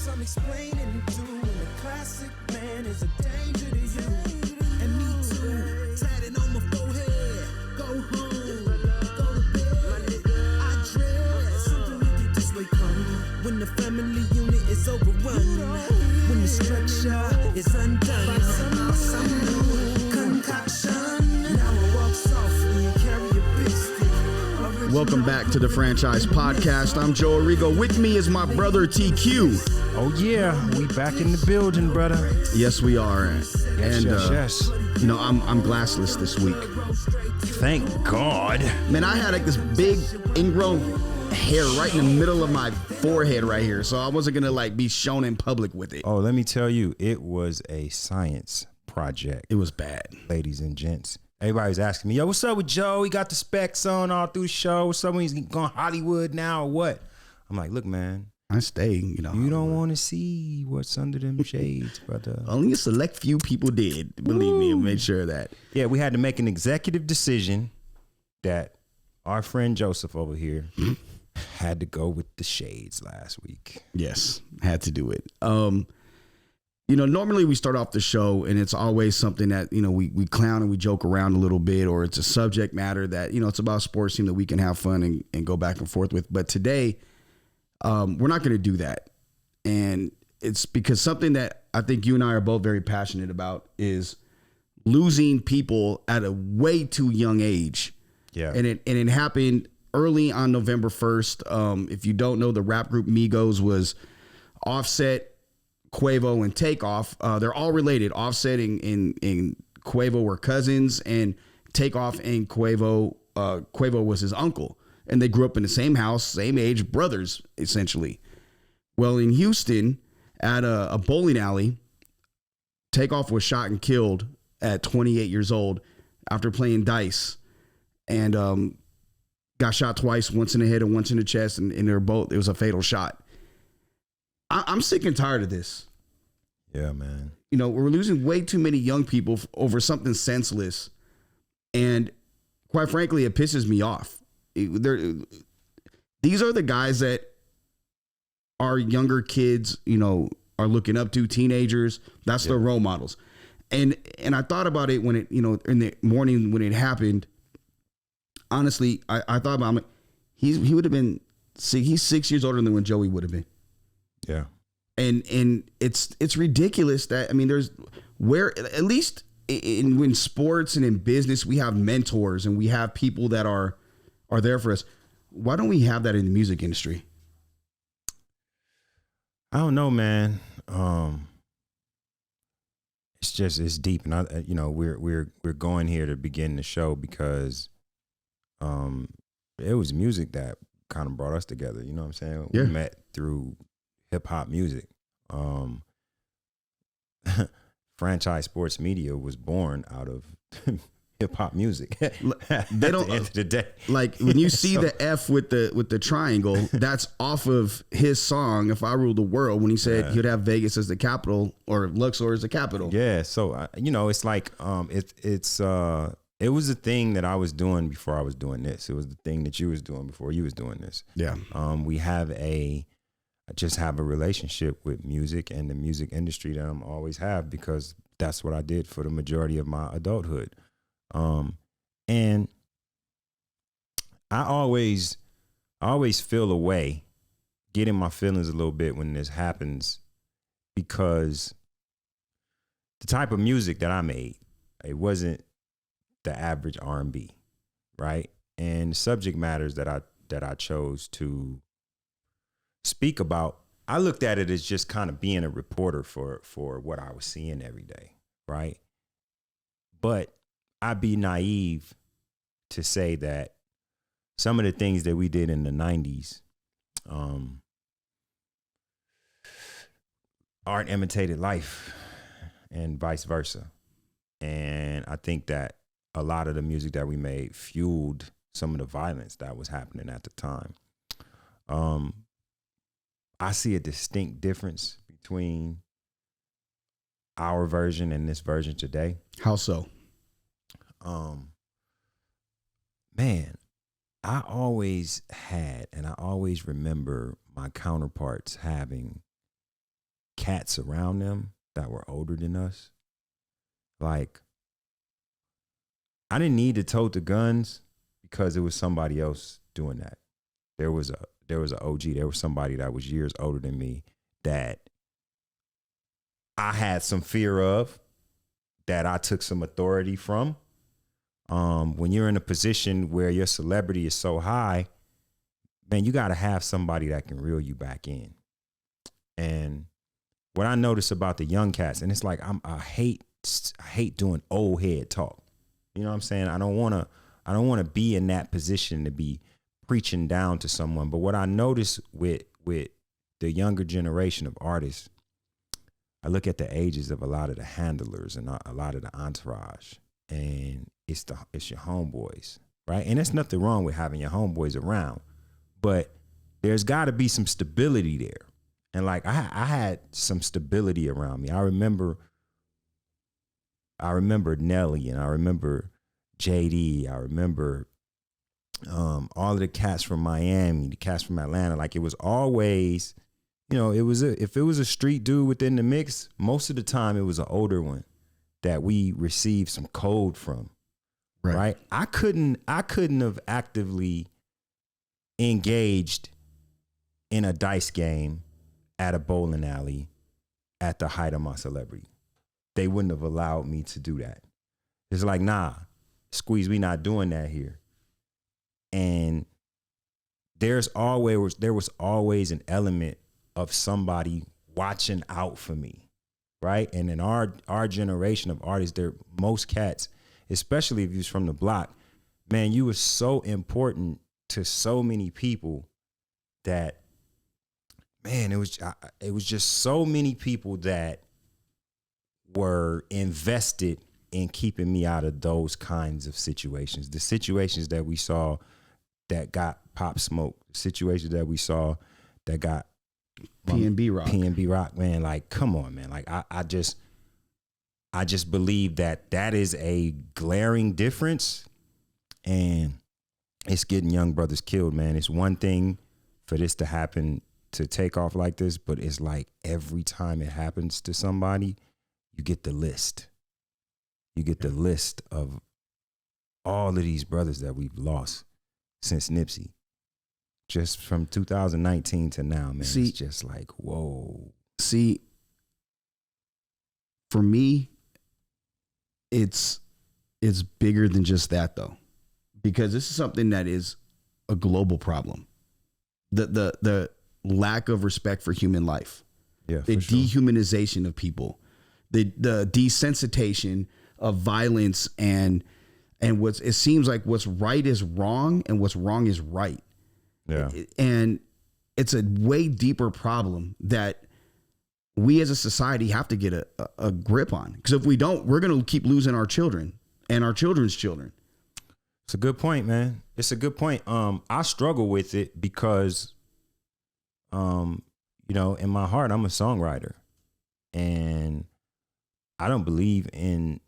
some explaining to do. And the classic man is a danger to you. And me too. Tatted on my forehead. Go home. Go to bed. I dread something you get this way come. When the family unit is overrun. When the structure is undone. By some new concoction. Now I walk softly and carry a big stick. Welcome back to the Franchise Podcast. I'm Joe Arrigo. With me is my brother TQ. Oh yeah, we back in the building, brother. Yes, we are. Yes. You know, I'm glassless this week. Thank God. Man, I had like this big ingrown hair right in the middle of my forehead right here, so I wasn't gonna like be shown in public with it. Oh, let me tell you, it was a science project. It was bad, ladies and gents. Everybody's asking me, yo, what's up with Joe? He got the specs on all through the show. What's up when he's going Hollywood now or what? I'm like, look, man. I stay, you know. You don't want to see what's under them shades, brother. Only a select few people did. Believe me, and made sure of that. Yeah, we had to make an executive decision that our friend Joseph over here had to go with the shades last week. Yes, had to do it. You know, normally we start off the show and it's always something that, you know, we clown and we joke around a little bit, or it's a subject matter that, you know, it's about a sports team that we can have fun and go back and forth with. But today, we're not going to do that. And it's because something that I think you and I are both very passionate about is losing people at a way too young age. Yeah. And it happened early on November 1st. If you don't know, the rap group Migos was Offset, Quavo, and Takeoff. They're all related. Offset and Quavo were cousins, and Takeoff and Quavo was his uncle. And they grew up in the same house, same age, brothers, essentially. Well, in Houston, at a bowling alley, Takeoff was shot and killed at 28 years old after playing dice, and got shot twice, once in the head and once in the chest, and they're both, it was a fatal shot. I'm sick and tired of this. Yeah, man. You know, we're losing way too many young people over something senseless. And quite frankly, it pisses me off. These are the guys that our younger kids, you know, are looking up to, teenagers. That's their role models. And I thought about it when it, you know, in the morning when it happened. Honestly, I thought about him. He would have been, he's 6 years older than when Joey would have been. Yeah. And it's ridiculous that, I mean, there's where, at least in sports and in business, we have mentors and we have people that are there for us. Why don't we have that in the music industry? I don't know, man. It's deep. And you know, we're going here to begin the show because, it was music that kind of brought us together. You know what I'm saying? Yeah. We met through hip hop music. Franchise Sports Media was born out of hip hop music. They don't, at the end of the day, like when you see the F with the triangle, that's off of his song "If I Ruled the World" when he said he'd have Vegas as the capital or Luxor as the capital. Yeah, so you know, it's like it was a thing that I was doing before I was doing this. It was the thing that you was doing before you was doing this. Yeah. I just have a relationship with music and the music industry that I'm always have, because that's what I did for the majority of my adulthood. And I always feel a way, get in my feelings a little bit when this happens, because the type of music that I made, it wasn't the average R&B, right? And the subject matters that I chose to speak about, I looked at it as just kind of being a reporter for what I was seeing every day, right? But I'd be naive to say that some of the things that we did in the 90s art imitated life and vice versa. And I think that a lot of the music that we made fueled some of the violence that was happening at the time. I see a distinct difference between our version and this version today. How so? Man, I always had, and I always remember my counterparts having cats around them that were older than us. Like, I didn't need to tote the guns because it was somebody else doing that. There was an OG, there was somebody that was years older than me that I had some fear of, that I took some authority from. When you're in a position where your celebrity is so high, man, you got to have somebody that can reel you back in. And what I notice about the young cats, and it's like I hate doing old head talk. You know what I'm saying? I don't want to be in that position to be preaching down to someone. But what I notice with the younger generation of artists, I look at the ages of a lot of the handlers and a lot of the entourage, and it's your homeboys, right? And there's nothing wrong with having your homeboys around, but there's got to be some stability there. And like I had some stability around me. I remember Nelly, and I remember JD. I remember all of the cats from Miami, the cats from Atlanta. Like, it was always, if it was a street dude within the mix, most of the time it was an older one that we received some code from. Right? I couldn't have actively engaged in a dice game at a bowling alley at the height of my celebrity. They wouldn't have allowed me to do that. It's like, nah, Squeeze, we not doing that here. And there was always an element of somebody watching out for me, right? And in our generation of artists, most cats, especially if you was from the block, man, you were so important to so many people that, man, it was just so many people that were invested in keeping me out of those kinds of situations. The situations that we saw that got Pop Smoke, situations that we saw that got PNB Rock, man, like, come on, man. Like, I just believe that is a glaring difference, and it's getting young brothers killed, man. It's one thing for this to happen, to take off like this, but it's like every time it happens to somebody, you get the list. You get the list of all of these brothers that we've lost since Nipsey. Just from 2019 to now, man. See, it's just like, whoa. See, for me, it's bigger than just that, though, because this is something that is a global problem. The lack of respect for human life, the dehumanization of people, the desensitization of violence, and it seems like what's right is wrong and what's wrong is right. Yeah. And it's a way deeper problem that we as a society have to get a grip on. Because if we don't, we're going to keep losing our children and our children's children. It's a good point, man. It's a good point. I struggle with it because, in my heart, I'm a songwriter, and I don't believe in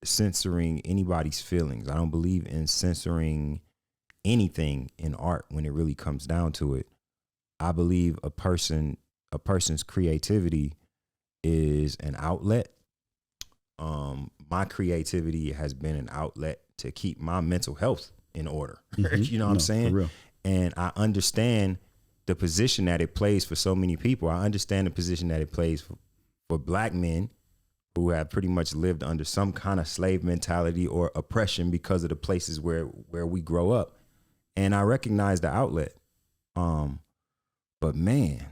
censoring anybody's feelings. I don't believe in censoring anything in art when it really comes down to it. I believe a person's creativity is an outlet. My creativity has been an outlet to keep my mental health in order. Mm-hmm. You know what I'm saying? For real. And I understand the position that it plays for so many people. I understand the position that it plays for black men who have pretty much lived under some kind of slave mentality or oppression because of the places where we grow up. And I recognize the outlet. But man,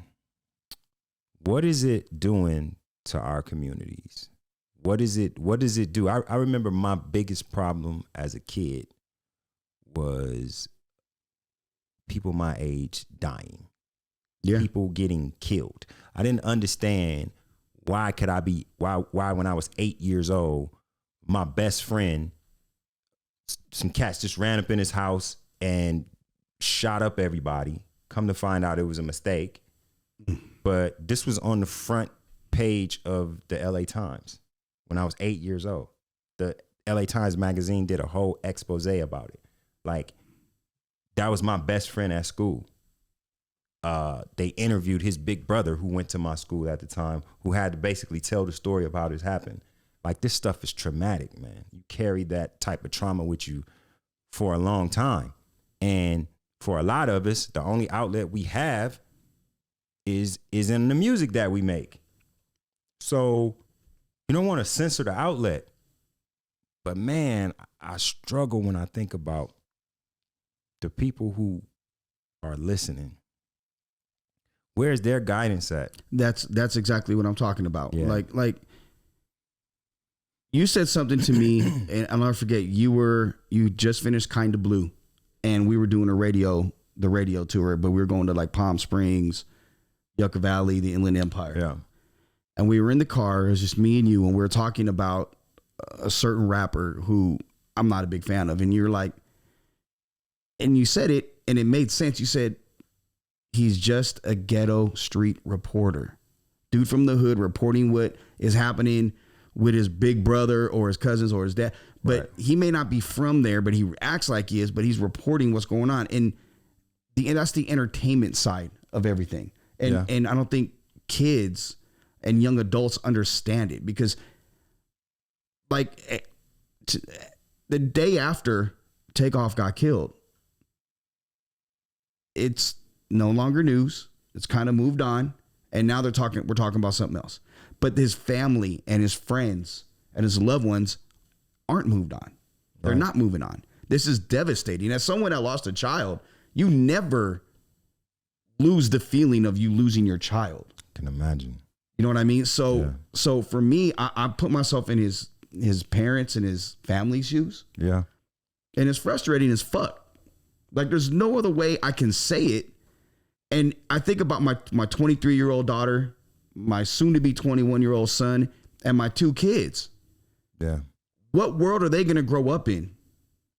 what is it doing to our communities? What does it do? I remember my biggest problem as a kid was people my age dying. Yeah. People getting killed. I didn't understand why when I was 8 years old, my best friend, some cats just ran up in his house and shot up everybody. Come to find out it was a mistake. But this was on the front page of the LA Times when I was 8 years old. The LA Times magazine did a whole expose about it. Like, that was my best friend at school. they interviewed his big brother who went to my school at the time, who had to basically tell the story of how this happened. Like, this stuff is traumatic, man. You carry that type of trauma with you for a long time. And for a lot of us, the only outlet we have is in the music that we make. So you don't want to censor the outlet. But man, I struggle when I think about the people who are listening. Where's their guidance at? That's exactly what I'm talking about. Yeah. Like you said something to me, and I'll never forget. You just finished Kinda Blue, and we were doing the radio tour, but we were going to like Palm Springs, Yucca Valley, the Inland Empire. Yeah. And we were in the car. It was just me and you, and we were talking about a certain rapper who I'm not a big fan of, and you're like, and you said it, and it made sense. You said, he's just a ghetto street reporter. Dude from the hood reporting what is happening with his big brother or his cousins or his dad. But Right. he may not be from there, but he acts like he is, but he's reporting what's going on. And that's the entertainment side of everything. And I don't think kids and young adults understand it, because like the day after Takeoff got killed, it's no longer news. It's kind of moved on. And now we're talking about something else. But his family and his friends and his loved ones aren't moved on. They're Right. not moving on. This is devastating. As someone that lost a child, you never lose the feeling of you losing your child. Can imagine. You know what I mean? So for me, I put myself in his parents and his family's shoes. Yeah. And it's frustrating as fuck. Like, there's no other way I can say it. And I think about my 23-year-old daughter, my soon-to-be 21-year-old son, and my 2 kids. Yeah. What world are they going to grow up in?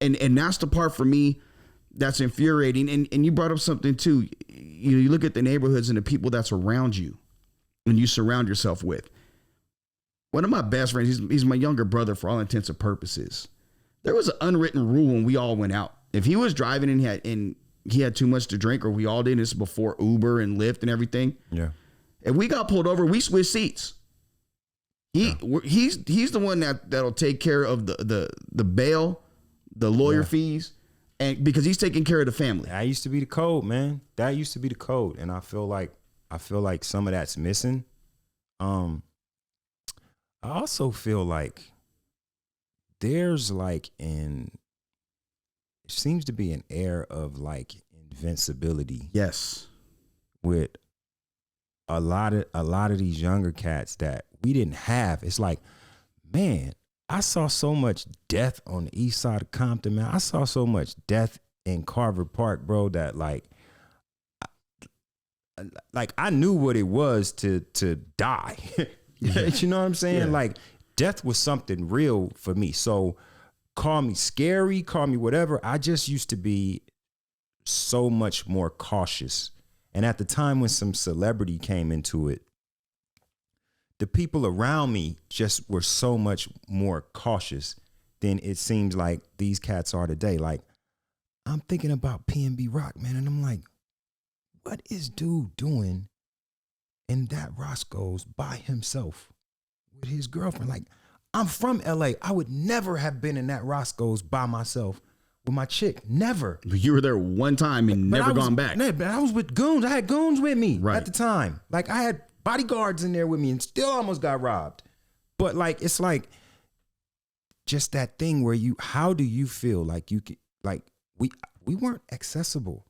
And that's the part for me that's infuriating. And you brought up something too. You look at the neighborhoods and the people that's around you and you surround yourself with. One of my best friends, he's my younger brother for all intents and purposes. There was an unwritten rule when we all went out. If he was driving and he had too much to drink, or we all did, this before Uber and Lyft and everything. Yeah. If we got pulled over, we switch seats. He's the one that'll take care of the bail, the lawyer fees, and because he's taking care of the family. That used to be the code, man. That used to be the code. And I feel like some of that's missing. I also feel like there's like it seems to be an air of like invincibility Yes. with a lot of these younger cats that we didn't have. It's like, man, I saw so much death on the east side of Compton, man. I saw so much death in Carver Park, bro, that like I knew what it was to die. You know what I'm saying? Yeah. Like, death was something real for me. So call me scary, call me whatever. I just used to be so much more cautious. And at the time when some celebrity came into it, the people around me just were so much more cautious than it seems like these cats are today. Like, I'm thinking about P&B Rock, man, and I'm like, what is dude doing in that Roscoe's by himself with his girlfriend? Like, I'm from LA. I would never have been in that Roscoe's by myself with my chick. Never. You were there one time and never gone back. But I was with goons. I had goons with me Right. at the time. Like, I had bodyguards in there with me and still almost got robbed. But like, it's like just that thing where how do you feel like you could, like, we weren't accessible.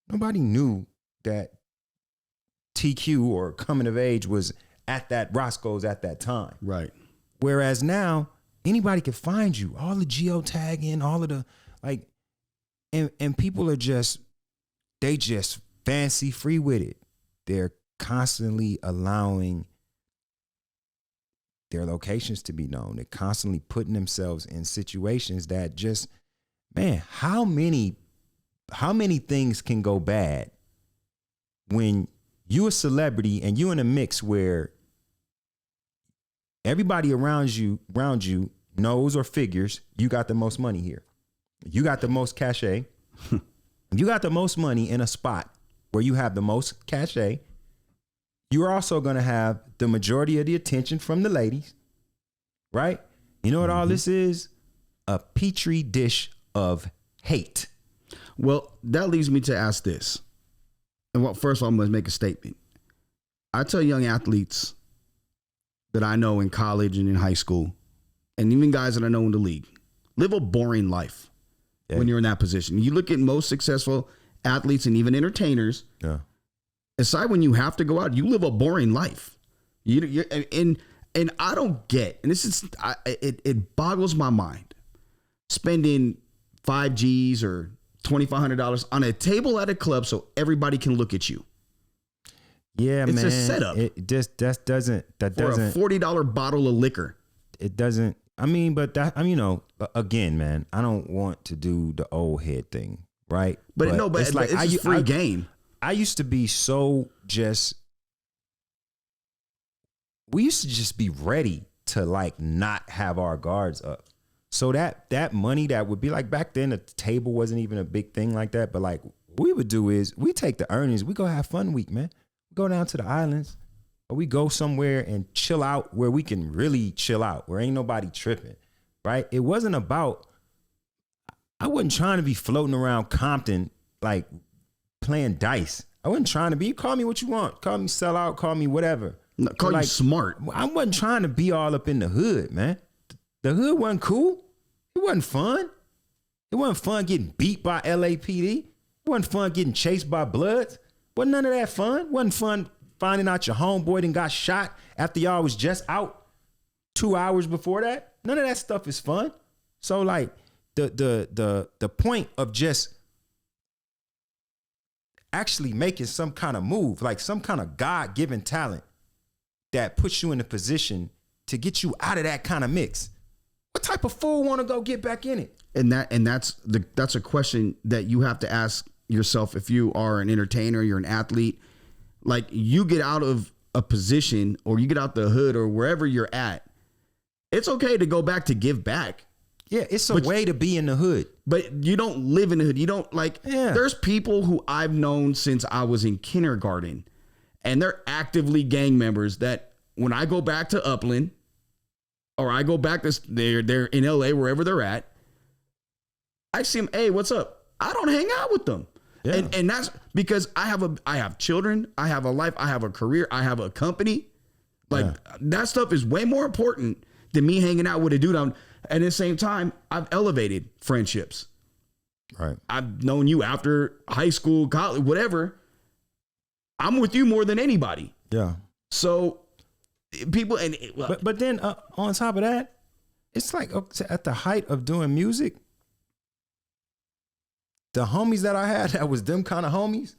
Nobody knew that TQ or coming of age was at that Roscoe's at that time. Right. Whereas now anybody can find you, all the geotagging, all of the like, and people are they just fancy free with it. They're constantly allowing their locations to be known. They're constantly putting themselves in situations that just, man, how many things can go bad when you a celebrity and you in a mix where everybody around you knows or figures you got the most money here. You got the most cachet. You got the most money in a spot where you have the most cachet, you're also going to have the majority of the attention from the ladies, right? You know what all this is? A petri dish of hate. Well, that leads me to ask this. And well, first of all, I'm going to make a statement. I tell young athletes that I know in college and in high school, and even guys that I know in the league, live a boring life when you're in that position. You look at most successful athletes and even entertainers. Yeah. Aside when you have to go out, you live a boring life. And I don't get, and this is, it boggles my mind, spending $5 or $2,500 on a table at a club so everybody can look at you. Yeah, it's man. It's a setup. It just doesn't for a $40 bottle of liquor. It doesn't. I mean, but that, I mean, you know, again, man, I don't want to do the old head thing, right? But it's like it's a free game. I used to be so we used to just be ready to like not have our guards up. So that money that would be like back then, the table wasn't even a big thing like that. But like what we would do is we take the earnings, we go have fun week, man. We go down to the islands or we go somewhere and chill out where we can really chill out, where ain't nobody tripping, right? It wasn't about, I wasn't trying to be floating around Compton like playing dice. I wasn't trying to be, call me what you want. Call me sell out, call me whatever. No, call you smart. I wasn't trying to be all up in the hood, man. The hood wasn't cool. It wasn't fun. It wasn't fun getting beat by LAPD. It wasn't fun getting chased by Bloods. Wasn't none of that fun. Wasn't fun finding out your homeboy done got shot after y'all was just out 2 hours before that. None of that stuff is fun. So like the point of just actually making some kind of move, like some kind of God-given talent that puts you in a position to get you out of that kind of mix. What type of fool want to go get back in it? And that's a question that you have to ask yourself if you are an entertainer, you're an athlete. Like you get out of a position or you get out the hood or wherever you're at, it's okay to go back to give back. Yeah, it's a way to be in the hood. But you don't live in the hood. You don't like, there's people who I've known since I was in kindergarten and they're actively gang members that when I go back to Upland or I go back to, they're in LA, wherever they're at, I see them, hey, what's up? I don't hang out with them. Yeah. And that's because I have children, I have a life, I have a career, I have a company. Like that stuff is way more important than me hanging out with a dude on. And at the same time, I've elevated friendships. Right. I've known you after high school, college, whatever. I'm with you more than anybody. Yeah. So people, and but then on top of that, it's like at the height of doing music, the homies that I had that was them kind of homies,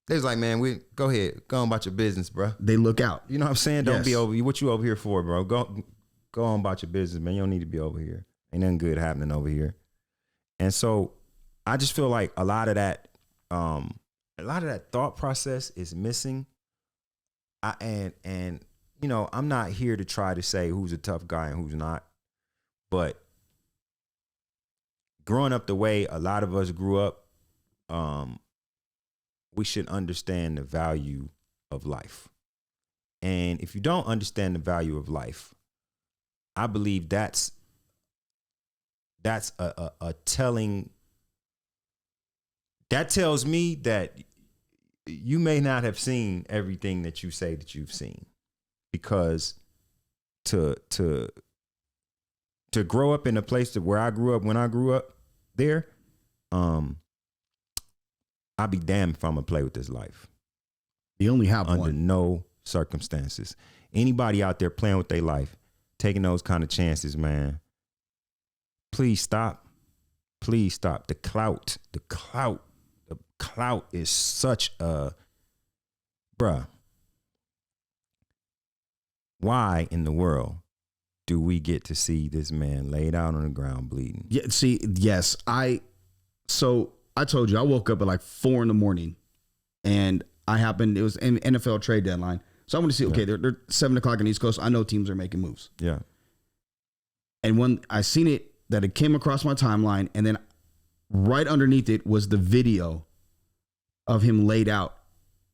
they was like, man, go ahead, go on about your business, bro. They look out. You know what I'm saying? Don't be over. What you over here for, bro? Go on about your business, man. You don't need to be over here. Ain't nothing good happening over here. And so I just feel like a lot of that thought process is missing. And you know, I'm not here to try to say who's a tough guy and who's not, but growing up the way a lot of us grew up, we should understand the value of life. And if you don't understand the value of life, I believe that's a telling. That tells me that you may not have seen everything that you say that you've seen, because to grow up in a place where I grew up, when I grew up there, I'd be damned if I'm gonna play with this life. You only have under one. no circumstances. Anybody out there playing with their life, taking those kind of chances, man, please stop. Please stop. The clout is such a, bruh. Why in the world do we get to see this man laid out on the ground bleeding? Yeah. See, yes. So I told you I woke up at like 4 a.m. and it was an NFL trade deadline. So I want to see, okay, they're 7 o'clock on the East Coast. I know teams are making moves. Yeah. And when I seen it, that it came across my timeline, and then right underneath it was the video of him laid out.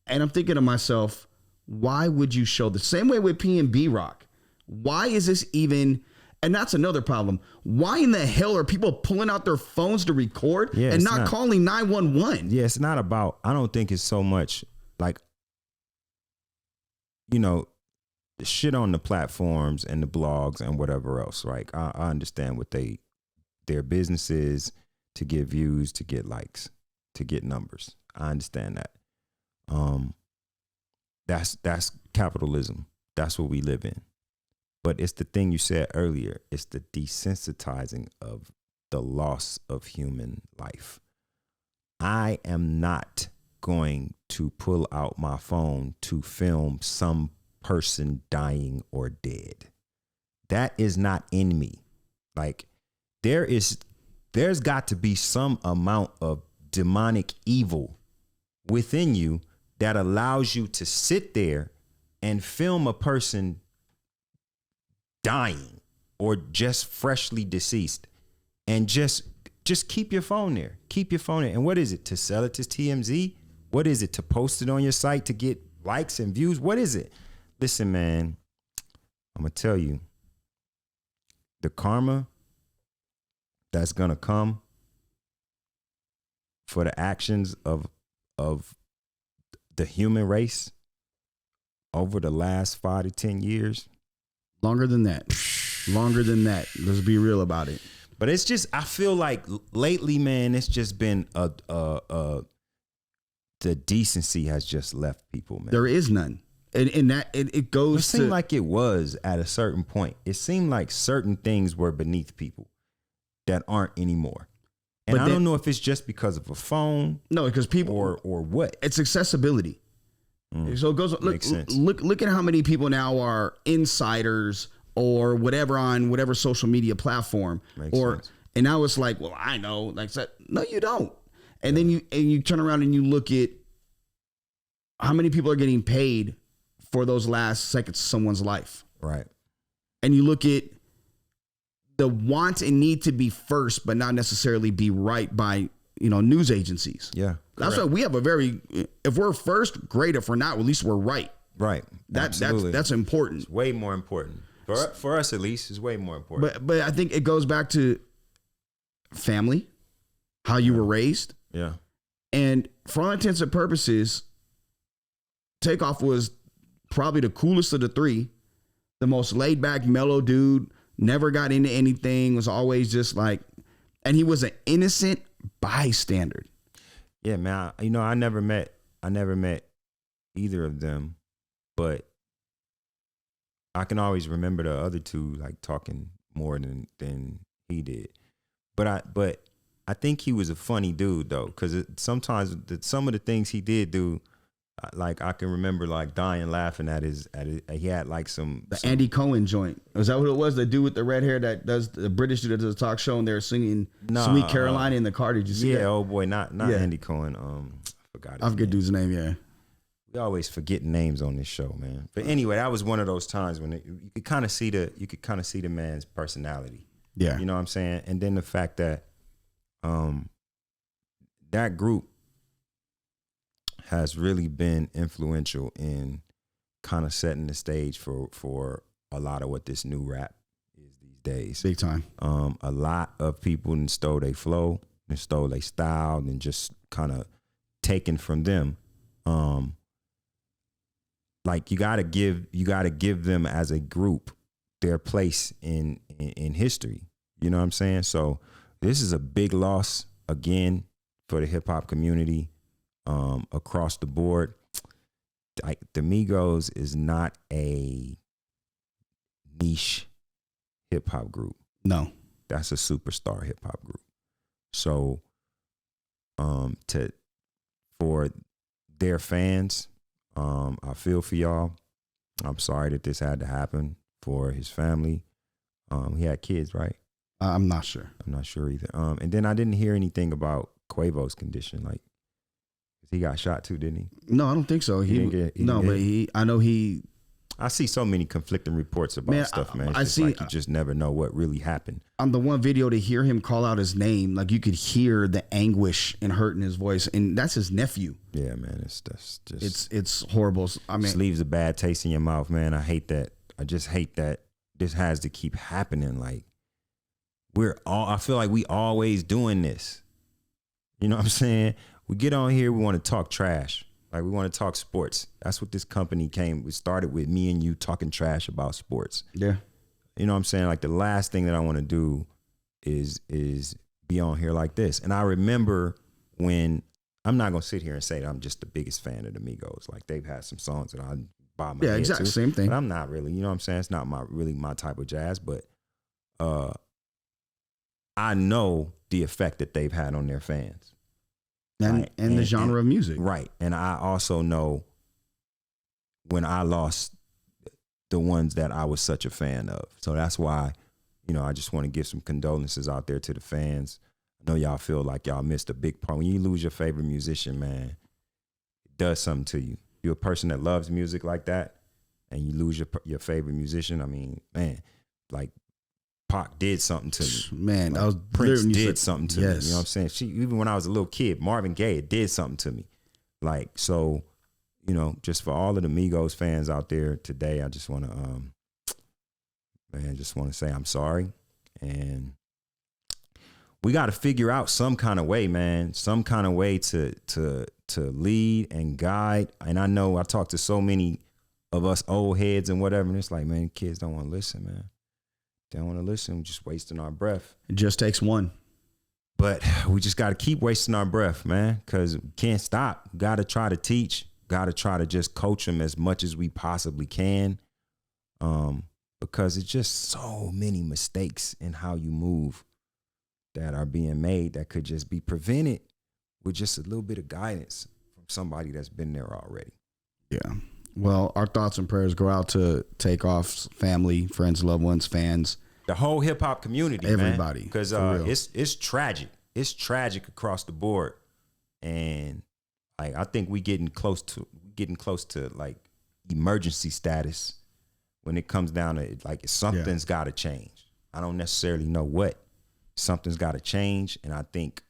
And I'm thinking to myself, why would you show the same way with P and B Rock? Why is this even? And that's another problem. Why in the hell are people pulling out their phones to record and not calling 911? Yeah, it's not about, I don't think it's so much like, you know, the shit on the platforms and the blogs and whatever else, right? I understand what their business is, to get views, to get likes, to get numbers. I understand that. That's capitalism. That's what we live in. But it's the thing you said earlier. It's the desensitizing of the loss of human life. I am not going to pull out my phone to film some person dying or dead. That is not in me. Like, there's got to be some amount of demonic evil within you that allows you to sit there and film a person dying or just freshly deceased, and just keep your phone there. Keep your phone there. And what is it? To sell it to TMZ? What is it? To post it on your site to get likes and views? What is it? Listen, man, I'm going to tell you, the karma that's going to come for the actions of the human race over the last 5 to 10 years. Longer than that. Let's be real about it. But it's just, I feel like lately, man, it's just been the decency has just left people, man. There is none. And that it goes It seemed like it was at a certain point. It seemed like certain things were beneath people that aren't anymore. And I don't know if it's just because of a phone. No, because people or what. It's accessibility. So it goes. Look at how many people now are insiders or whatever on whatever social media platform. Makes sense. And now it's like, well, I know. Like, no, you don't. And then you turn around and you look at how many people are getting paid for those last seconds of someone's life. Right. And you look at the want and need to be first, but not necessarily be right by, news agencies. Yeah. That's why we have if we're first, great. If we're not, at least we're right. Right. That's important. It's way more important. For us, at least, it's way more important. But I think it goes back to family, how you were raised. Yeah. And for all intents and purposes, Takeoff was probably the coolest of the three, the most laid back, mellow dude, never got into anything, was always just like, and he was an innocent bystander. Yeah, man. I never met either of them, but I can always remember the other two like talking more than he did. But I think he was a funny dude though, because sometimes some of the things he did do, like I can remember like dying laughing at his he had like some Andy Cohen joint. Was that what it was? The dude with the red hair that does the British dude that does a talk show and they're singing Sweet Caroline in the car. Did you see that? Yeah, oh boy, not Andy Cohen. I forgot. I forget dude's name. Yeah, we always forget names on this show, man. But anyway, that was one of those times when you could kind of see the man's personality. Yeah, you know what I'm saying. And then the fact that that group has really been influential in kind of setting the stage for a lot of what this new rap is these days. Big time. A lot of people stole their flow, and stole their style, and just kind of taken from them. Like you gotta give them as a group their place in history. You know what I'm saying? So this is a big loss again for the hip hop community. Across the board, like the Migos is not a niche hip hop group. No, that's a superstar hip hop group. So, for their fans, I feel for y'all. I'm sorry that this had to happen for his family. He had kids, right? I'm not sure. I'm not sure either. And then I didn't hear anything about Quavo's condition, like. He got shot too, didn't he? No, I don't think so. I know he. I see so many conflicting reports about stuff, man. It's just like you just never know what really happened. On the one video, to hear him call out his name, like you could hear the anguish and hurt in his voice, and that's his nephew. Yeah, man, It's horrible. I mean, it leaves a bad taste in your mouth, man. I hate that. I just hate that this has to keep happening. Like I feel like we always doing this. You know what I'm saying? We get on here, we want to talk trash. Like we want to talk sports. That's what this company we started with me and you talking trash about sports. Yeah. You know what I'm saying? Like the last thing that I want to do is be on here like this. And I remember when, I'm not going to sit here and say that I'm just the biggest fan of the Migos. Like they've had some songs that I buy my head exactly. to, Same thing. But I'm not really, you know what I'm saying? It's not really my type of jazz, but I know the effect that they've had on their fans. And the genre of music. Right. And I also know when I lost the ones that I was such a fan of. So that's why, you know, I just want to give some condolences out there to the fans. I know y'all feel like y'all missed a big part. When you lose your favorite musician, man, it does something to you. You're a person that loves music like that, and you lose your favorite musician. I mean, man, like Pac did something to me. Man, like, I was Prince did something to me. Yes. You know what I'm saying? Even when I was a little kid, Marvin Gaye, it did something to me. Like, so, you know, just for all of the Migos fans out there today, I just want to say I'm sorry. And we got to figure out some kind of way, man, some kind of way to lead and guide. And I know I talk to so many of us old heads and whatever, and it's like, man, kids don't want to listen, man. They don't want to listen. We're just wasting our breath. It just takes one. But we just got to keep wasting our breath, man, because we can't stop. Got to try to teach. Got to try to just coach them as much as we possibly can, because it's just so many mistakes in how you move that are being made that could just be prevented with just a little bit of guidance from somebody that's been there already. Yeah. Well, our thoughts and prayers go out to Takeoff's family, friends, loved ones, fans. The whole hip hop community, everybody. Because it's tragic. It's tragic across the board. And like I think we getting close to like emergency status when it comes down to like something's got to change. I don't necessarily know what. Something's got to change, and I think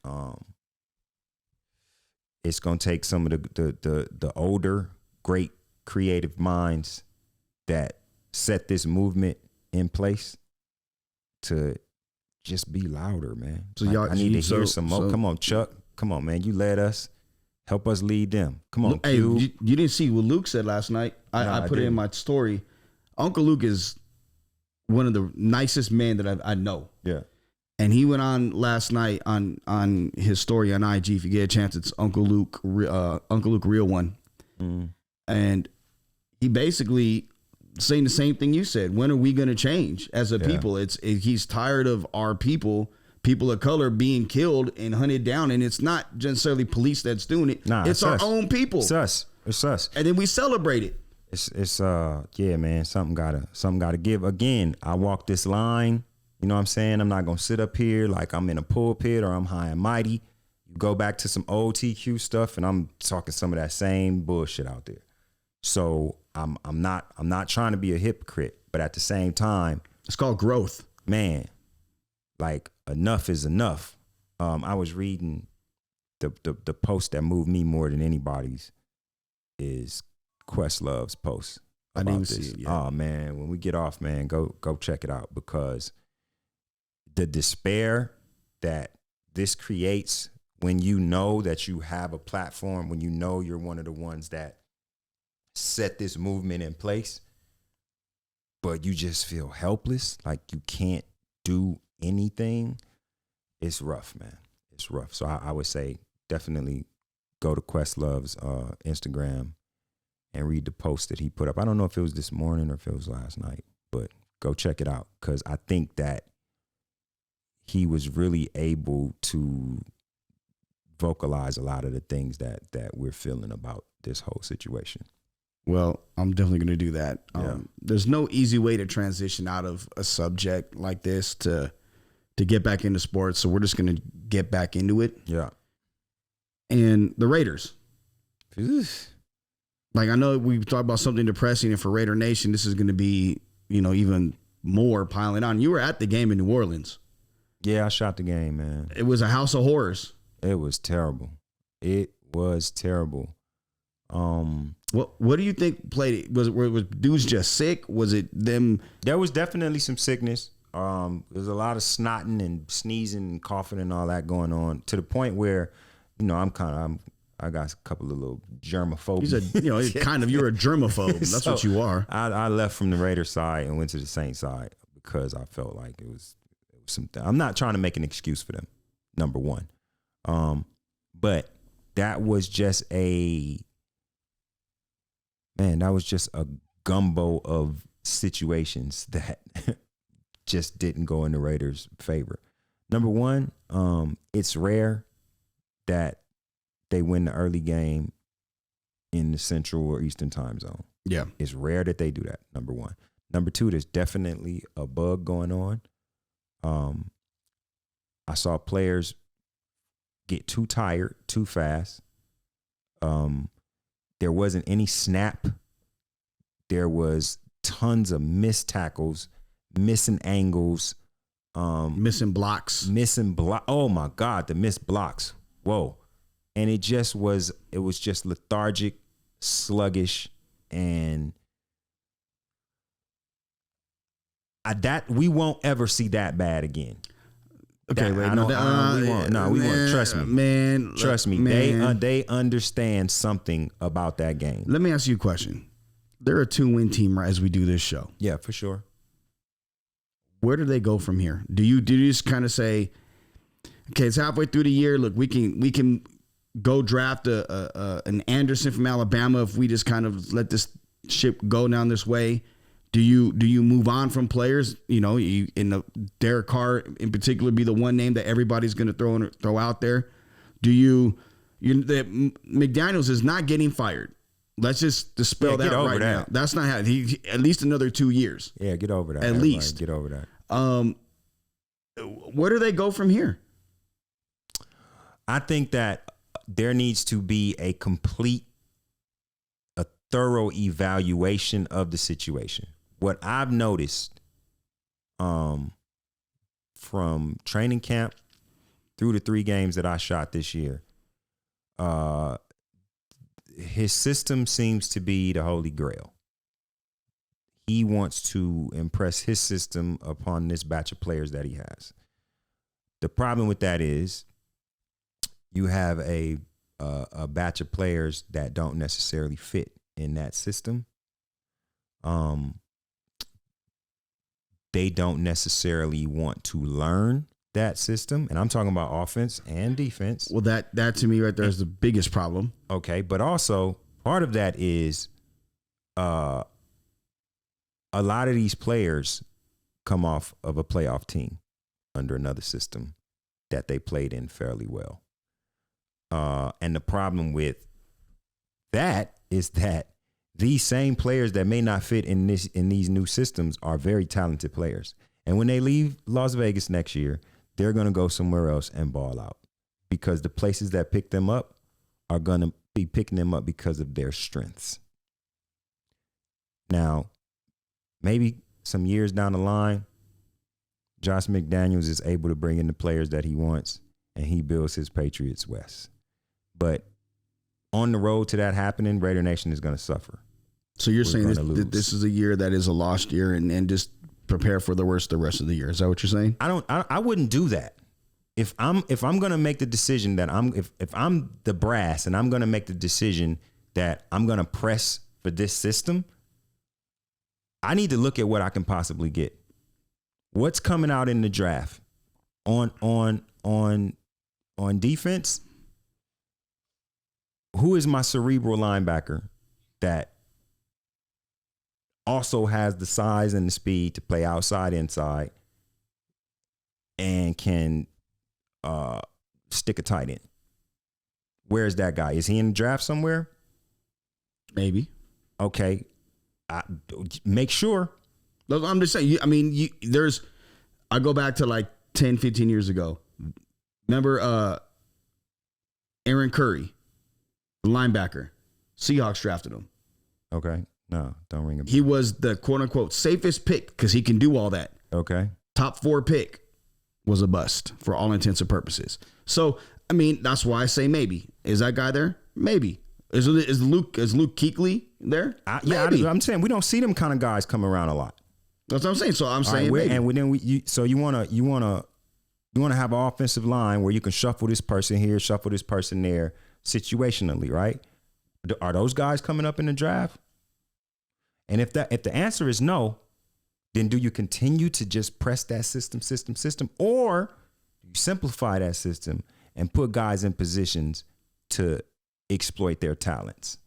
it's gonna take some of the older great creative minds that set this movement in place to just be louder, man. So I need to hear some more. Come on, Chuck. Come on, man. You led us. Help us lead them. Come on, hey, you didn't see what Luke said last night. I put it in my story. Uncle Luke is one of the nicest men that I know. Yeah. And he went on last night on his story on IG. If you get a chance, it's Uncle Luke Real One. Mm. And he basically saying the same thing you said. When are we going to change as a people? He's tired of our people of color being killed and hunted down. And it's not necessarily police that's doing it. Nah, it's our own people. It's us. And then we celebrate it. It's yeah, man, something gotta give. Again, I walk this line. You know what I'm saying? I'm not going to sit up here like I'm in a pulpit or I'm high and mighty. You go back to some old TQ stuff and I'm talking some of that same bullshit out there. So I'm not trying to be a hypocrite, but at the same time, it's called growth. Man, like enough is enough. I was reading the post that moved me more than anybody's is Questlove's post about I didn't this. see it yet. Oh man, when we get off, man, go check it out, because the despair that this creates when you know that you have a platform, when you know you're one of the ones that set this movement in place, but you just feel helpless, like you can't do anything. It's rough, man. It's rough. So I would say definitely go to Questlove's Instagram and read the post that he put up. I don't know if it was this morning or if it was last night, but go check it out, because I think that he was really able to vocalize a lot of the things that we're feeling about this whole situation. Well, I'm definitely going to do that. Yeah. There's no easy way to transition out of a subject like this to get back into sports. So we're just going to get back into it. Yeah. And the Raiders. Oof. Like, I know we talked about something depressing, and for Raider Nation, this is going to be, even more piling on. You were at the game in New Orleans. Yeah, I shot the game, man. It was a house of horrors. It was terrible. It was terrible. What do you think played it? Was dudes just sick? Was it them? There was definitely some sickness. There's a lot of snotting and sneezing and coughing and all that going on, to the point where, I got a couple of little germophobes. You're a germaphobe. That's what you are. I left from the Raider side and went to the Saints side because I felt like it was something. I'm not trying to make an excuse for them, number one. But that was just a gumbo of situations that just didn't go in the Raiders' favor. Number one, it's rare that they win the early game in the Central or Eastern time zone. Yeah. It's rare that they do that, number one. Number two, there's definitely a bug going on. I saw players get too tired too fast. There wasn't any snap. There was tons of missed tackles, missing angles, missing blocks. Oh my God, the missed blocks. Whoa. And it was just lethargic, sluggish, and we won't ever see that bad again. Okay, we won't. Trust me, man. Trust me. Man. They understand something about that game. Let me ask you a question. They're a 2-win team as we do this show. Yeah, for sure. Where do they go from here? Do you just kind of say, okay, it's halfway through the year. Look, we can go draft an Anderson from Alabama if we just kind of let this ship go down this way? Do you move on from players? Derek Carr in particular be the one name that everybody's going to throw out there? McDaniels is not getting fired. Let's just dispel that right now. That's not happening. At least another 2 years. Yeah, get over that. At least get over that. Where do they go from here? I think that there needs to be a thorough evaluation of the situation. What I've noticed from training camp through the 3 games that I shot this year, his system seems to be the Holy Grail. He wants to impress his system upon this batch of players that he has. The problem with that is you have a batch of players that don't necessarily fit in that system. They don't necessarily want to learn that system. And I'm talking about offense and defense. Well, that to me right there is the biggest problem. Okay. But also part of that is a lot of these players come off of a playoff team under another system that they played in fairly well. And the problem with that is that these same players that may not fit in these new systems are very talented players. And when they leave Las Vegas next year, they're going to go somewhere else and ball out, because the places that pick them up are going to be picking them up because of their strengths. Now, maybe some years down the line, Josh McDaniels is able to bring in the players that he wants, and he builds his Patriots West. But on the road to that happening, Raider Nation is going to suffer. So you're saying this is a year that is a lost year, and just prepare for the worst the rest of the year. Is that what you're saying? I wouldn't do that. If I'm going to make the decision that if I'm the brass and I'm going to make the decision that I'm going to press for this system, I need to look at what I can possibly get. What's coming out in the draft on defense? Who is my cerebral linebacker that also has the size and the speed to play outside, inside, and can stick a tight end? Where's that guy? Is he in the draft somewhere? Maybe. Okay. Make sure. I'm just saying, I go back to like 10, 15 years ago. Remember Aaron Curry, the linebacker? Seahawks drafted him. Okay. No, don't ring a bell. He was the quote unquote safest pick because he can do all that. Okay. Top 4 pick was a bust for all intents and purposes. So, I mean, that's why I say maybe. Is that guy there? Maybe. Is Luke Kuechly there? Yeah, I'm saying we don't see them kind of guys come around a lot. That's what I'm saying. So I'm saying right, maybe. And then you want to have an offensive line where you can shuffle this person here, shuffle this person there, situationally, right? Are those guys coming up in the draft? And if the answer is no, then do you continue to just press that system, or do you simplify that system and put guys in positions to exploit their talents?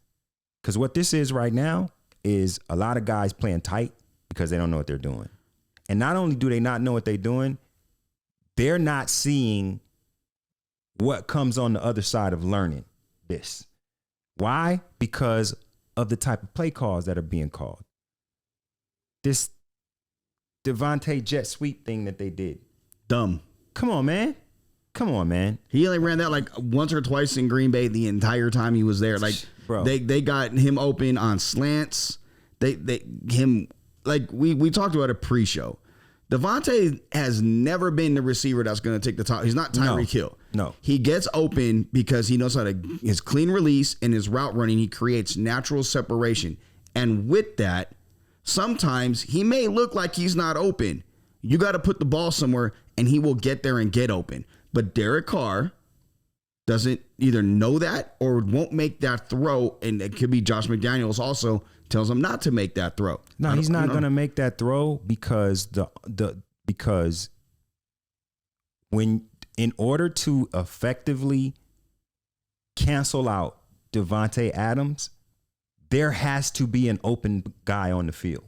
Because what this is right now is a lot of guys playing tight because they don't know what they're doing. And not only do they not know what they're doing, they're not seeing what comes on the other side of learning this. Why? Because of the type of play calls that are being called. This Devontae jet sweep thing that they did. Dumb. Come on, man. He only ran that like once or twice in Green Bay the entire time he was there. Like, bro, they got him open on slants. We talked about it pre-show. Devontae has never been the receiver that's going to take the top. He's not Tyreek Hill. No. He gets open because he knows how to, his clean release and his route running, he creates natural separation. And with that, sometimes he may look like he's not open. You got to put the ball somewhere and he will get there and get open. But Derek Carr doesn't either know that or won't make that throw. And it could be Josh McDaniels also tells him not to make that throw. No, he's not going to make that throw because because in order to effectively cancel out Devontae Adams, there has to be an open guy on the field.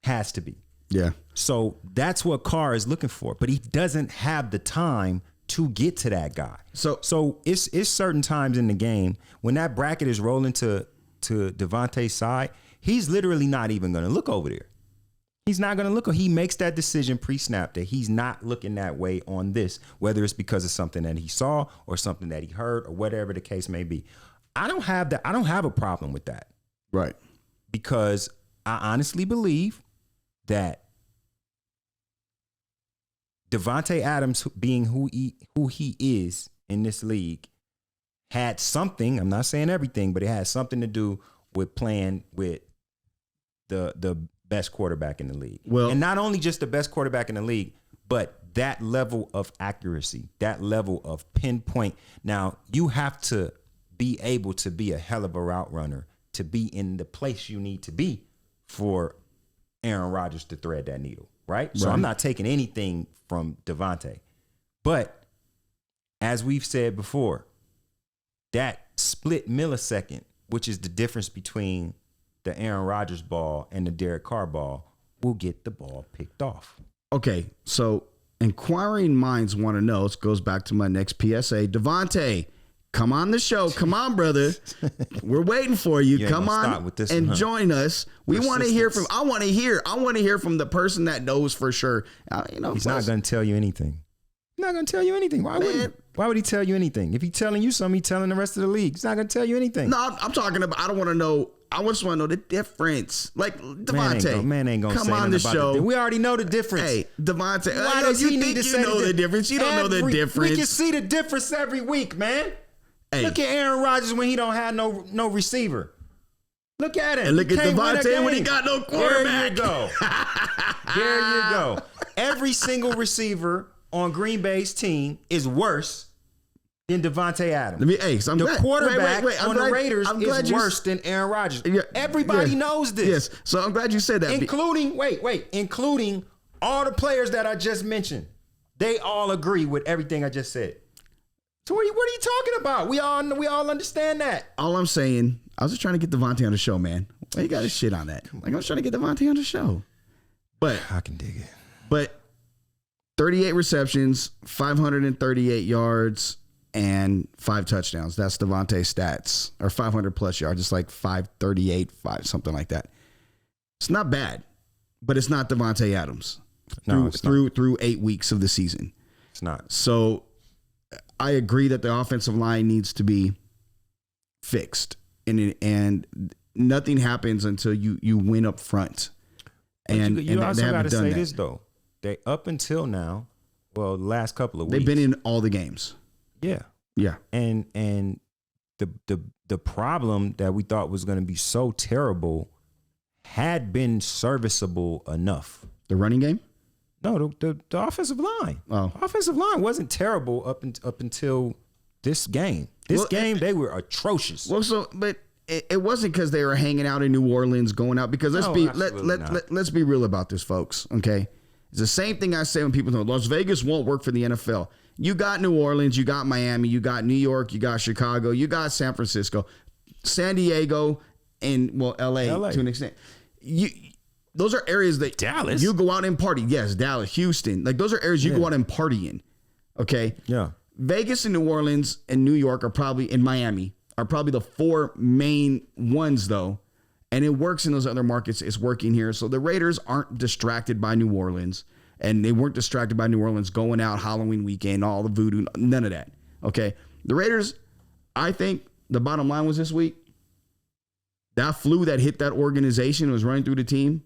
Has to be. Yeah. So that's what Carr is looking for, but he doesn't have the time to get to that guy. So it's certain times in the game when that bracket is rolling to Devontae's side, he's literally not even going to look over there. He's not going to look. He makes that decision pre-snap that he's not looking that way on this, whether it's because of something that he saw or something that he heard or whatever the case may be. I don't have that. I don't have a problem with that. Right. Because I honestly believe that Devontae Adams being who he is in this league had something, I'm not saying everything, but it had something to do with playing with the best quarterback in the league. Well, and not only just the best quarterback in the league, but that level of accuracy, that level of pinpoint. Now, you have to be able to be a hell of a route runner to be in the place you need to be for Aaron Rodgers to thread that needle, right? So I'm not taking anything from Devontae. But as we've said before, that split millisecond, which is the difference between the Aaron Rodgers ball and the Derek Carr ball, will get the ball picked off. Okay, so inquiring minds want to know. It goes back to my next PSA. Devontae, come on the show. Come on, brother. We're waiting for you. Come on and join us. We want to hear from. I want to hear from the person that knows for sure. He's not going to tell you anything. He's not going to tell you anything. Why would he tell you anything? If he's telling you something, he's telling the rest of the league. He's not going to tell you anything. No, I'm talking about. I don't want to know. I just want to know the difference. Like Devontae, man ain't gonna come say on the show. We already know the difference. Hey, Devontae, why does he need to say the difference? You don't know the difference. We can see the difference every week, man. Hey. Look at Aaron Rodgers when he don't have no receiver. Look at him. And look at Devontae when he got no quarterback. There you go. Every single receiver on Green Bay's team is worse than Devontae Adams. The quarterback on the Raiders is worse than Aaron Rodgers. Everybody knows this. Yes, so I'm glad you said that. Including all the players that I just mentioned. They all agree with everything I just said. So what are you talking about? We all understand that. All I'm saying, I was just trying to get Devontae on the show, man. Why you got to shit on that? Like I was trying to get Devontae on the show. But I can dig it. But 38 receptions, 538 yards, and 5 touchdowns. That's Devontae's stats. Or 500 plus yards. It's like 538, something like that. It's not bad, but it's not Devontae Adams. Through 8 weeks of the season. It's not. So I agree that the offensive line needs to be fixed. And nothing happens until you win up front. And you also they got haven't to done say that. this though. They up until now, well, the last couple of weeks, They've been in all the games. Yeah. Yeah. And the problem that we thought was going to be so terrible had been serviceable enough. The running game? No, the offensive line. Oh. Offensive line wasn't terrible up until this game. They were atrocious. Well, but it wasn't because they were hanging out in New Orleans, going out. Because let's be real about this, folks. Okay, it's the same thing I say when people know Las Vegas won't work for the NFL. You got New Orleans, you got Miami, you got New York, you got Chicago, you got San Francisco, San Diego, and LA. To an extent. Those are areas that Dallas. You go out and party. Yes, Dallas, Houston. Like those are areas you go out and party in. Okay. Yeah. Vegas and New Orleans and New York are probably in Miami are probably the four main ones though. And it works in those other markets. It's working here. So the Raiders aren't distracted by New Orleans, and they weren't distracted by New Orleans going out Halloween weekend, all the voodoo, none of that. Okay. The Raiders, I think the bottom line was this week, that flu that hit that organization was running through the team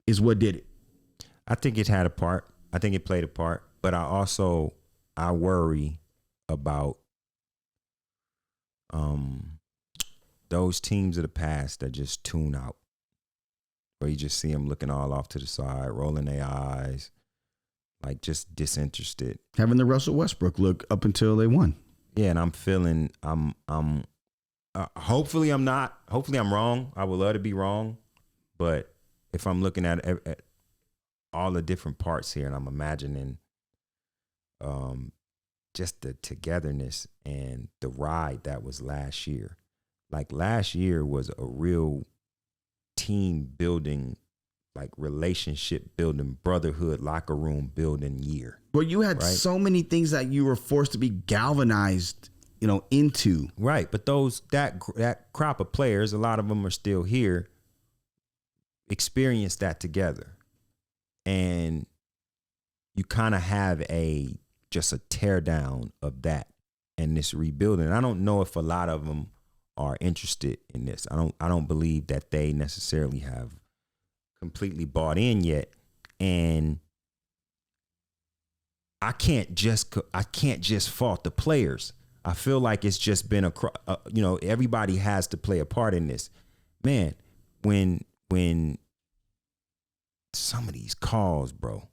is what did it. I think it had a part. I think it played a part. But I worry about those teams of the past that just tune out. Where you just see them looking all off to the side, rolling their eyes, like just disinterested. Having the Russell Westbrook look up until they won. Yeah, and I'm feeling hopefully I'm wrong. I would love to be wrong. But if I'm looking at all the different parts here and I'm imagining just the togetherness and the ride that was last year. Like last year was a real team building, like relationship building, brotherhood, locker room building year. Well, you had so many things that you were forced to be galvanized, into. Right. But that crop of players, a lot of them are still here, experienced that together. And you kind of have just a tear down of that and this rebuilding. I don't know if a lot of them are interested in this. I don't believe that they necessarily have completely bought in yet. And I can't just fault the players. I feel like it's just been everybody has to play a part in this. Man, when some of these calls, bro.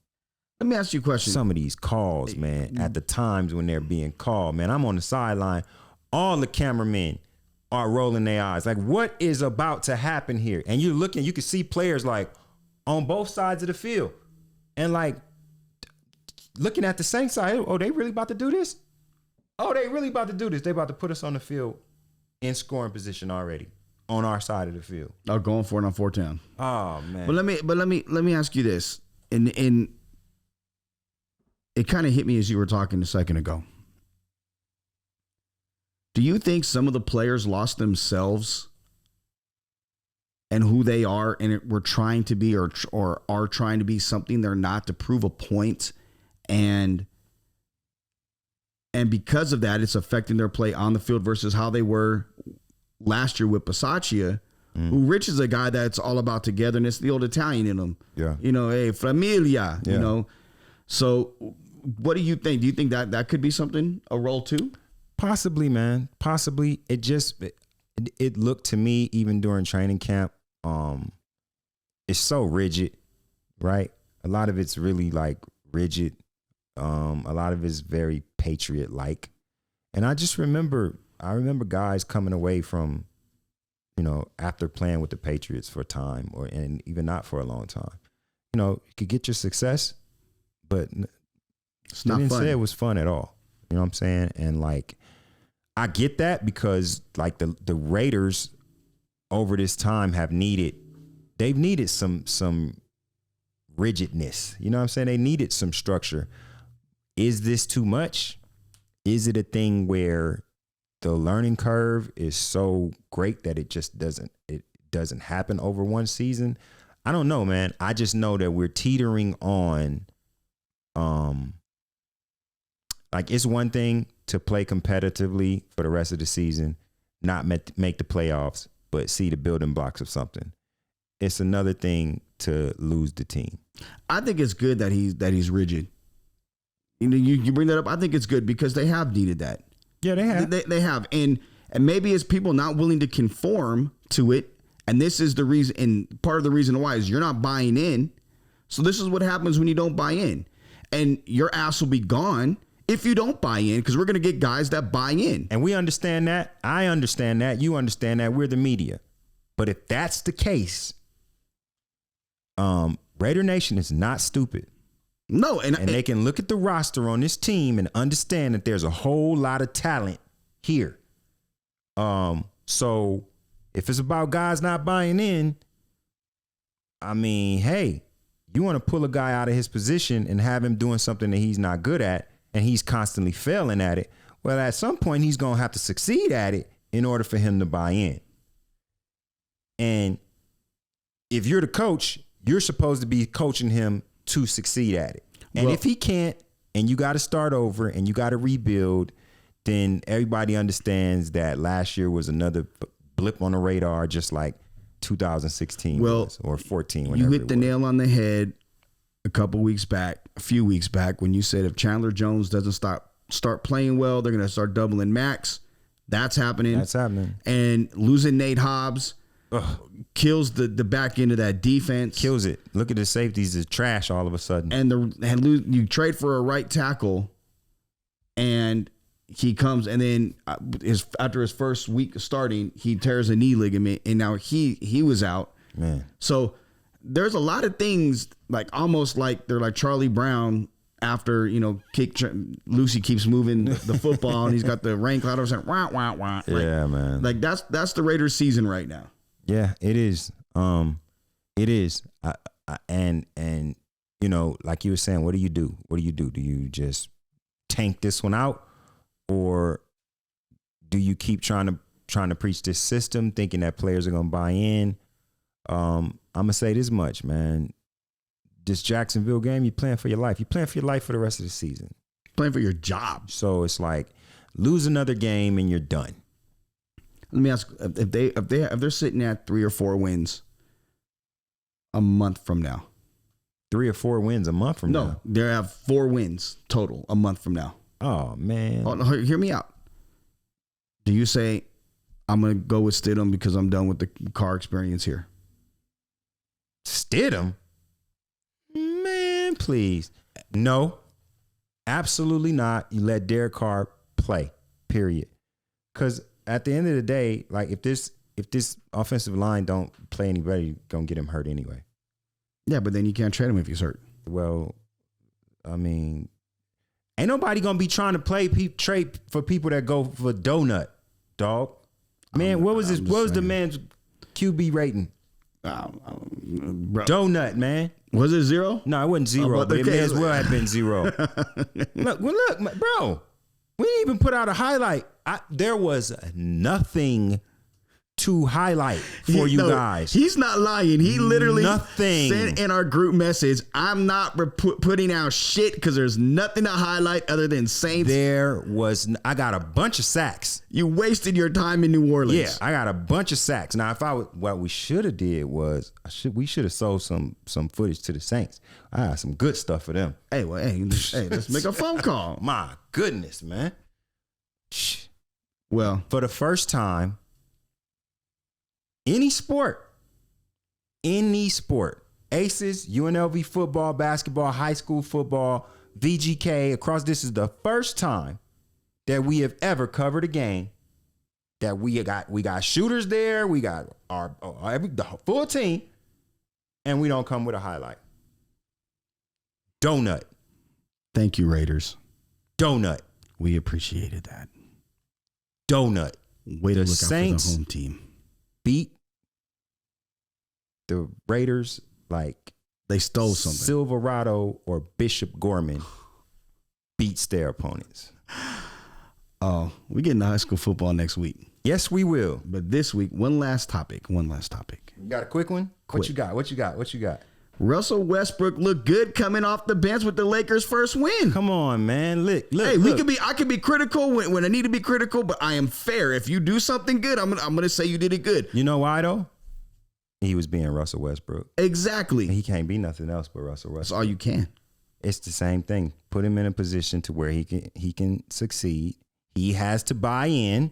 Let me ask you a question. Some of these calls, man, at the times when they're being called, man, I'm on the sideline. All the cameramen are rolling their eyes. Like, what is about to happen here? And you're looking, you can see players like on both sides of the field. And like looking at the same side, oh, they really about to do this? Oh, they really about to do this. They about to put us on the field in scoring position already on our side of the field. Oh, going for it on 4th down. Oh, man. But let me ask you this. And it kind of hit me as you were talking a second ago. Do you think some of the players lost themselves and who they are and were trying to be or are trying to be something they're not to prove a point, and because of that, it's affecting their play on the field versus how they were last year with Bisaccia, who Rich is a guy that's all about togetherness, the old Italian in him. Yeah. Hey, familia, So what do you think? Do you think that could be something, a role too? Possibly, man. Possibly. It looked to me, even during training camp, it's so rigid, right? A lot of it's really like rigid. A lot of it's very Patriot-like. And I remember guys coming away from, after playing with the Patriots for a time and even not for a long time. You could get your success, but it's not didn't fun. say it was fun at all. You know what I'm saying? And like, I get that because like the Raiders over this time they've needed some rigidness. You know what I'm saying? They needed some structure. Is this too much? Is it a thing where the learning curve is so great that it just doesn't happen over one season? I don't know, man. I just know that we're teetering on, like it's one thing to play competitively for the rest of the season, not make the playoffs, but see the building blocks of something. It's another thing to lose the team. I think it's good that he's rigid. You know, you bring that up. I think it's good because they have needed that. Yeah, they have. They have, and maybe it's people not willing to conform to it. And this is the reason, and part of the reason why is you're not buying in. So this is what happens when you don't buy in, and your ass will be gone if you don't buy in, because we're going to get guys that buy in. And we understand that. I understand that. You understand that. We're the media. But if that's the case, Raider Nation is not stupid. No, and they can look at the roster on this team and understand that there's a whole lot of talent here. So if it's about guys not buying in, I mean, hey, you want to pull a guy out of his position and have him doing something that he's not good at, and he's constantly failing at it. Well, at some point, he's going to have to succeed at it in order for him to buy in. And if you're the coach, you're supposed to be coaching him to succeed at it. And if he can't, and you got to start over and you got to rebuild, then everybody understands that last year was another blip on the radar, just like 2016 was, or 14. You hit the nail on the head a few weeks back, when you said if Chandler Jones doesn't start playing well, they're going to start doubling Max. That's happening. And losing Nate Hobbs kills the back end of that defense. Kills it. Look at the safeties is trash all of a sudden. And you trade for a right tackle, and he comes, and then after his first week of starting, he tears a knee ligament, and now he was out. Man. So there's a lot of things, like almost like they're like Charlie Brown after, Lucy keeps moving the football and he's got the rain cloud over, wah, wah, wah. Yeah, man. Like that's the Raiders season right now. Yeah, it is. It is. And like you were saying, what do you do? What do you do? Do you just tank this one out, or do you keep trying to preach this system, thinking that players are going to buy in? I'm gonna say this much, man. This Jacksonville game, you're playing for your life. You're playing for your life for the rest of the season. Playing for your job. So it's like lose another game and you're done. Let me ask, if they're sitting at 3 or 4 wins a month from now. 3 or 4 wins a month from now? No, they have 4 wins total a month from now. Oh, man. Oh, no, hear me out. Do you say, I'm going to go with Stidham because I'm done with the car experience here? Stidham? Man, please. No, absolutely not. You let Derek Carr play, period. Because at the end of the day, like if this offensive line don't play anybody, gonna get him hurt anyway. Yeah, but then you can't trade him if he's hurt. Well, I mean, ain't nobody gonna be trying to trade for people that go for donut, dog. Man, what was the man's QB rating? Donut, man. Was it 0? No, it wasn't 0, but it may as well have been 0. Look, bro, we didn't even put out a highlight. There was nothing to highlight for you guys. He's not lying. He literally nothing sent in our group message, I'm not putting out shit because there's nothing to highlight other than Saints. I got a bunch of sacks. You wasted your time in New Orleans. Yeah, I got a bunch of sacks. Now, what we should have did was we should have sold some footage to the Saints. I got some good stuff for them. Hey, let's make a phone call. My goodness, man. Well, for the first time, any sport, Aces, UNLV football, basketball, high school football, VGK, this is the first time that we have ever covered a game that we got shooters there, we got the full team, and we don't come with a highlight. Donut. Thank you, Raiders. Donut. We appreciated that. Donut. Way to look out for the home team. Beat the Raiders like they stole something. Silverado or Bishop Gorman beats their opponents. Oh, we get into high school football next week. Yes, we will. But this week, one last topic. You got a quick one? What you got? Russell Westbrook looked good coming off the bench with the Lakers' first win. Come on, man. Look. Hey, I can be critical when I need to be critical, but I am fair. If you do something good, I'm gonna say you did it good. You know why though? He was being Russell Westbrook. Exactly. He can't be nothing else but Russell Westbrook. That's all you can. It's the same thing. Put him in a position to where he can succeed. He has to buy in,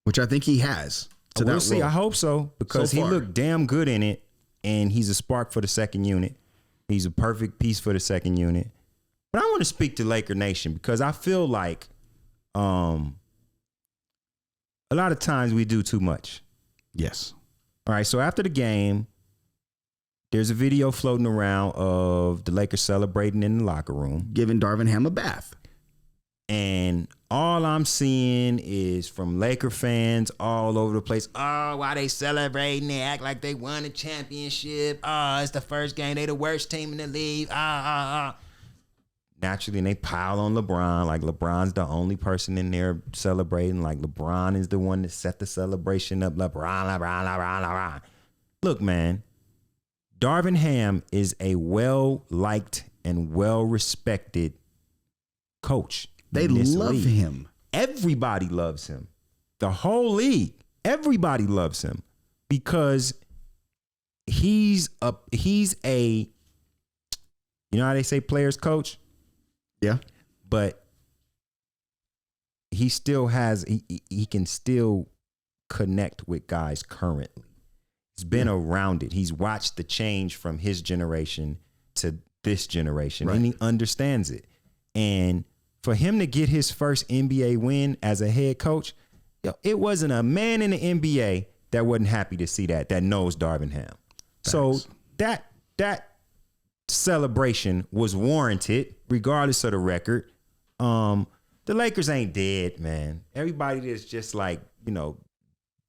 which I think he has. We'll see. I hope so, because he looked damn good in it, and he's a spark for the second unit. He's a perfect piece for the second unit. But I want to speak to Laker Nation, because I feel like a lot of times we do too much. Yes. All right. So after the game, there's a video floating around of the Lakers celebrating in the locker room, giving Darvin Ham a bath. And all I'm seeing is from Laker fans all over the place. Oh, why they celebrating? They act like they won a championship. Oh, it's the first game. They the worst team in the league. Naturally, and they pile on LeBron like LeBron's the only person in there celebrating. Like LeBron is the one that set the celebration up. LeBron. Look, man, Darvin Ham is a well-liked and well-respected coach. They love him. Everybody loves him. The whole league. Everybody loves him because he's a, you know how they say players coach? Yeah. But he still has, he can still connect with guys currently. He's been around it. He's watched the change from his generation to this generation, and he understands it. And for him to get his first NBA win as a head coach, it wasn't a man in the NBA that wasn't happy to see that knows Darvin Ham. Thanks. So that celebration was warranted, regardless of the record. The Lakers ain't dead, man. Everybody that's just like,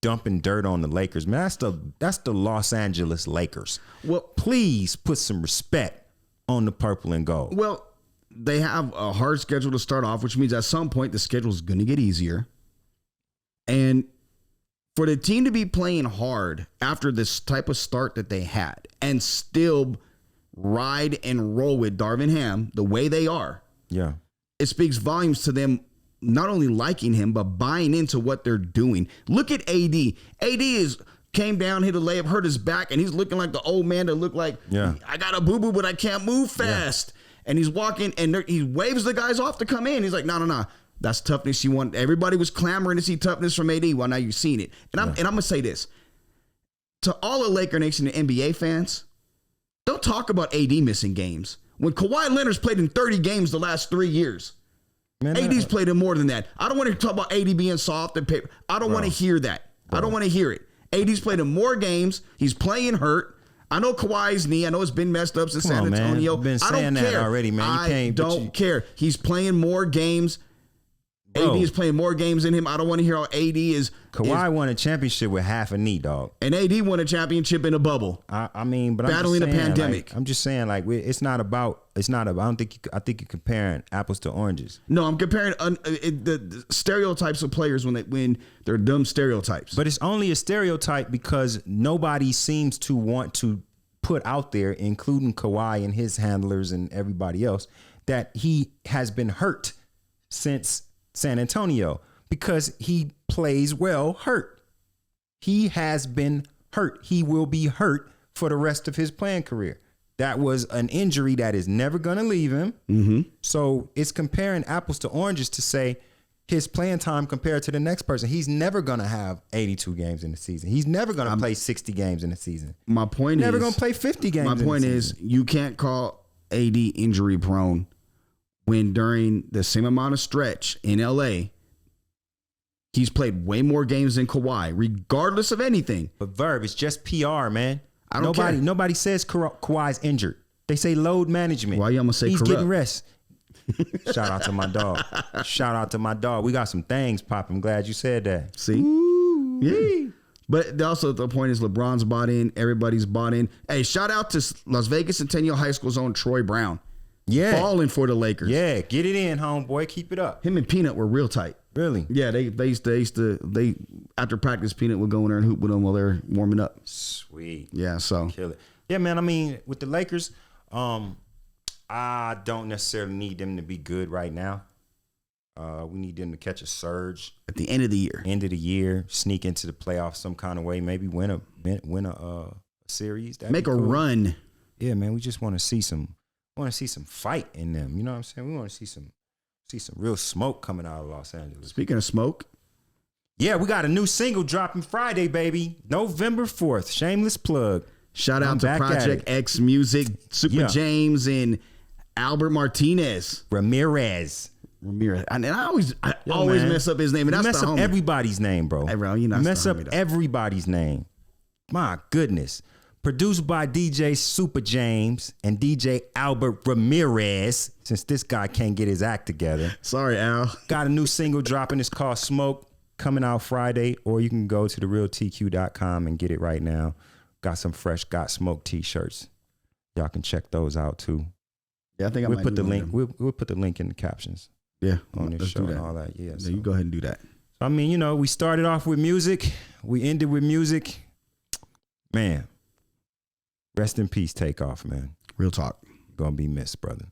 dumping dirt on the Lakers, man, that's the Los Angeles Lakers. Well, please put some respect on the purple and gold. Well, they have a hard schedule to start off, which means at some point the schedule is going to get easier. And for the team to be playing hard after this type of start that they had and still ride and roll with Darvin Ham the way they are, it speaks volumes to them not only liking him, but buying into what they're doing. Look at AD. AD came down, hit a layup, hurt his back, and he's looking like the old man that looked like, I got a boo-boo, but I can't move fast. And he's walking, and he waves the guys off to come in. He's like, no. That's toughness you want. Everybody was clamoring to see toughness from AD. Well, now you've seen it. And I'm going to say this. To all the Laker Nation and NBA fans, don't talk about AD missing games. When Kawhi Leonard's played in 30 games the last 3 years, AD's played in more than that. I don't want to talk about AD being soft and paper. I don't want to hear that. I don't want to hear it. AD's played in more games. He's playing hurt. I know Kawhi's knee. I know it's been messed up since San Antonio. Been saying that already, man. I don't care. He's playing more games. AD is playing more games than him. I don't want to hear how AD is. Kawhi won a championship with half a knee, dog. And AD won a championship in a bubble. I mean, but battling I'm just saying, a pandemic. I'm just saying, like, I think you're comparing apples to oranges. No, I'm comparing the stereotypes of players when they're dumb stereotypes. But it's only a stereotype because nobody seems to want to put out there, including Kawhi and his handlers and everybody else, that he has been hurt since San Antonio, because he plays well hurt. He has been hurt. He will be hurt for the rest of his playing career. That was an injury that is never going to leave him. Mm-hmm. So it's comparing apples to oranges to say his playing time compared to the next person. He's never going to have 82 games in the season. He's never going to play 60 games in the season. My point is, never going to play 50 games. My point is, you can't call AD injury prone when during the same amount of stretch in LA, he's played way more games than Kawhi, regardless of anything. But Verb, it's just PR, man. Care. Nobody says Kawhi's injured. They say load management. Why you almost say he's corrupt? Getting rest. Shout out to my dog. Shout out to my dog. We got some things popping. I'm glad you said that. See? Ooh, yeah. But also the point is LeBron's bought in. Everybody's bought in. Hey, shout out to Las Vegas Centennial High School's own Troy Brown. Yeah. Balling for the Lakers. Yeah. Get it in, homeboy. Keep it up. Him and Peanut were real tight. Really? Yeah. They used to after practice, Peanut would go in there and hoop with them while they're warming up. Sweet. Yeah. So. Kill it. Yeah, man. I mean, with the Lakers, I don't necessarily need them to be good right now. We need them to catch a surge At the end of the year. End of the year, sneak into the playoffs some kind of way, maybe win a series. That'd Make be a cool. run. Yeah, man. We just want to see some fight in them. You know what I'm saying? We want to see some real smoke coming out of Los Angeles. Speaking of smoke, Yeah, we got a new single dropping Friday, baby. November 4th. Shameless plug. shout I'm out to back at Project it. X Music, Super Yeah. James, and Albert Martinez. Ramirez. Ramirez. And I always man. mess up his name. And You that's mess the up homie. everybody's name, bro. Hey, bro, you know You that's mess the up homie, though. everybody's name. My goodness. Produced by DJ Super James and DJ Albert Ramirez, since this guy can't get his act together. Sorry, Al. Got a new single dropping. It's called Smoke, coming out Friday, or you can go to therealtq.com and get it right now. Got some fresh Got Smoke t-shirts. Y'all can check those out too. Yeah, I think I We'll might put the need one of link. them. We'll put the link in the captions Yeah, on this let's show do that. and all that. Yeah. Yeah, So, you go ahead and do that. I mean, you know, we started off with music. We ended with music. Man, rest in peace, Takeoff, man. Real talk. Gonna be missed, brother.